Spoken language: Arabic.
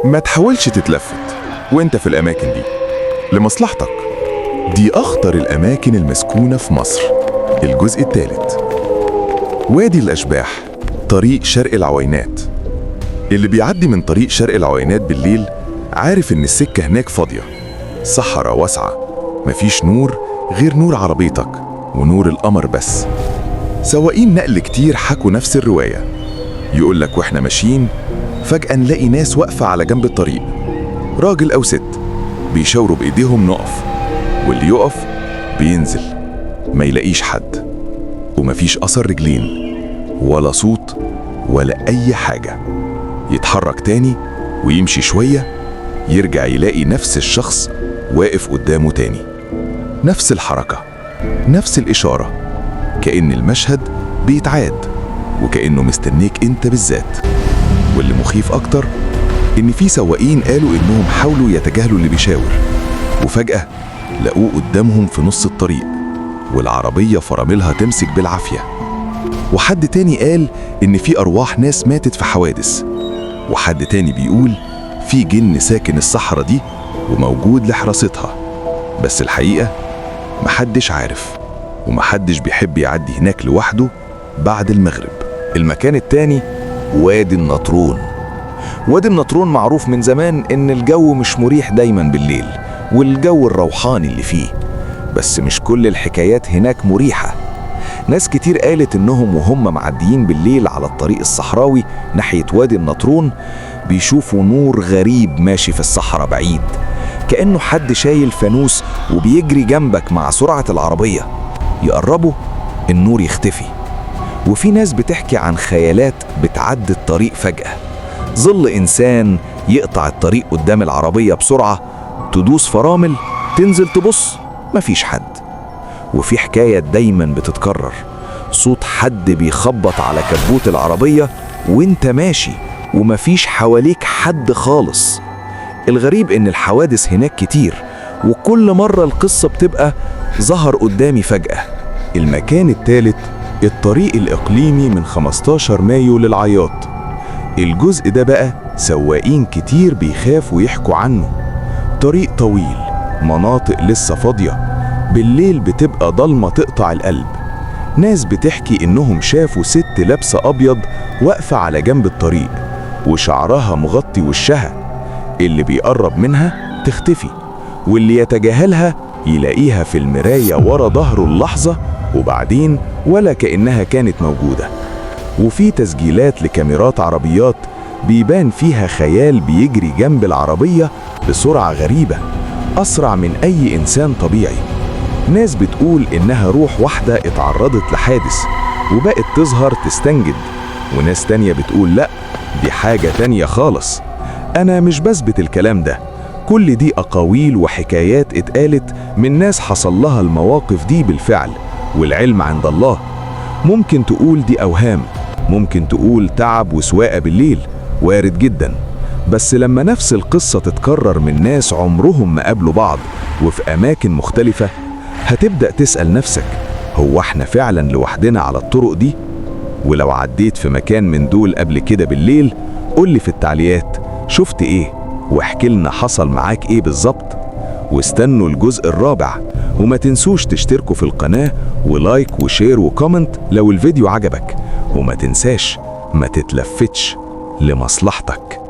ما تحاولش تتلفت وانت في الأماكن دي لمصلحتك. دي أخطر الأماكن المسكونة في مصر. الجزء الثالث، وادي الأشباح، طريق شرق العوينات. اللي بيعدي من طريق شرق العوينات بالليل عارف إن السكة هناك فاضية، صحراء واسعة، مفيش نور غير نور عربيتك ونور القمر بس. سواقين نقل كتير حكوا نفس الرواية. يقولك واحنا ماشيين فجأة نلاقي ناس واقفة على جنب الطريق، راجل أو ست، بيشاوروا بإيديهم نقف، واللي يقف بينزل ما يلاقيش حد، ومفيش أثر رجلين ولا صوت ولا أي حاجة. يتحرك تاني ويمشي شوية، يرجع يلاقي نفس الشخص واقف قدامه تاني، نفس الحركة، نفس الإشارة، كأن المشهد بيتعاد وكأنه مستنيك انت بالذات. واللي مخيف أكتر إن في سواقين قالوا إنهم حاولوا يتجاهلوا اللي بيشاور، وفجأة لقوه قدامهم في نص الطريق والعربية فراملها تمسك بالعافية. وحد تاني قال إن في أرواح ناس ماتت في حوادث، وحد تاني بيقول في جن ساكن الصحراء دي وموجود لحراستها. بس الحقيقة محدش عارف، ومحدش بيحب يعدي هناك لوحده بعد المغرب. المكان التاني وادي النطرون. وادي النطرون معروف من زمان إن الجو مش مريح دايما بالليل، والجو الروحاني اللي فيه. بس مش كل الحكايات هناك مريحة. ناس كتير قالت إنهم وهم معديين بالليل على الطريق الصحراوي ناحية وادي النطرون بيشوفوا نور غريب ماشي في الصحراء بعيد، كأنه حد شايل فانوس وبيجري جنبك مع سرعة العربية. يقربوا النور يختفي. وفي ناس بتحكي عن خيالات بتعدي الطريق فجأة، ظل إنسان يقطع الطريق قدام العربية بسرعة، تدوس فرامل، تنزل تبص، مفيش حد. وفي حكاية دايما بتتكرر، صوت حد بيخبط على كبوت العربية وانت ماشي ومفيش حواليك حد خالص. الغريب إن الحوادث هناك كتير، وكل مرة القصة بتبقى ظهر قدامي فجأة. المكان الثالث، الطريق الإقليمي من 15 مايو للعياط. الجزء ده بقى سواقين كتير بيخافوا يحكوا عنه. طريق طويل، مناطق لسه فاضية، بالليل بتبقى ضلمة تقطع القلب. ناس بتحكي إنهم شافوا ست لابسة أبيض واقفة على جنب الطريق وشعرها مغطي وشها، اللي بيقرب منها تختفي، واللي يتجاهلها يلاقيها في المراية ورا ظهره اللحظة وبعدين ولا كأنها كانت موجودة. وفي تسجيلات لكاميرات عربيات بيبان فيها خيال بيجري جنب العربية بسرعة غريبة، أسرع من أي إنسان طبيعي. ناس بتقول إنها روح واحدة اتعرضت لحادث وبقت تظهر تستنجد، وناس تانية بتقول لأ، دي حاجة تانية خالص. أنا مش بثبت الكلام ده، كل دي أقاويل وحكايات اتقالت من ناس حصل لها المواقف دي بالفعل، والعلم عند الله. ممكن تقول دي أوهام، ممكن تقول تعب وسواقة بالليل، وارد جدا. بس لما نفس القصة تتكرر من ناس عمرهم ما قابلوا بعض وفي أماكن مختلفة، هتبدأ تسأل نفسك، هو احنا فعلا لوحدنا على الطرق دي؟ ولو عديت في مكان من دول قبل كده بالليل، قولي في التعليقات شفت ايه، واحكي لنا حصل معاك ايه بالظبط. واستنوا الجزء الرابع، وما تنسوش تشتركوا في القناة ولايك وشير وكومنت لو الفيديو عجبك، وما تنساش ما تتلفتش لمصلحتك.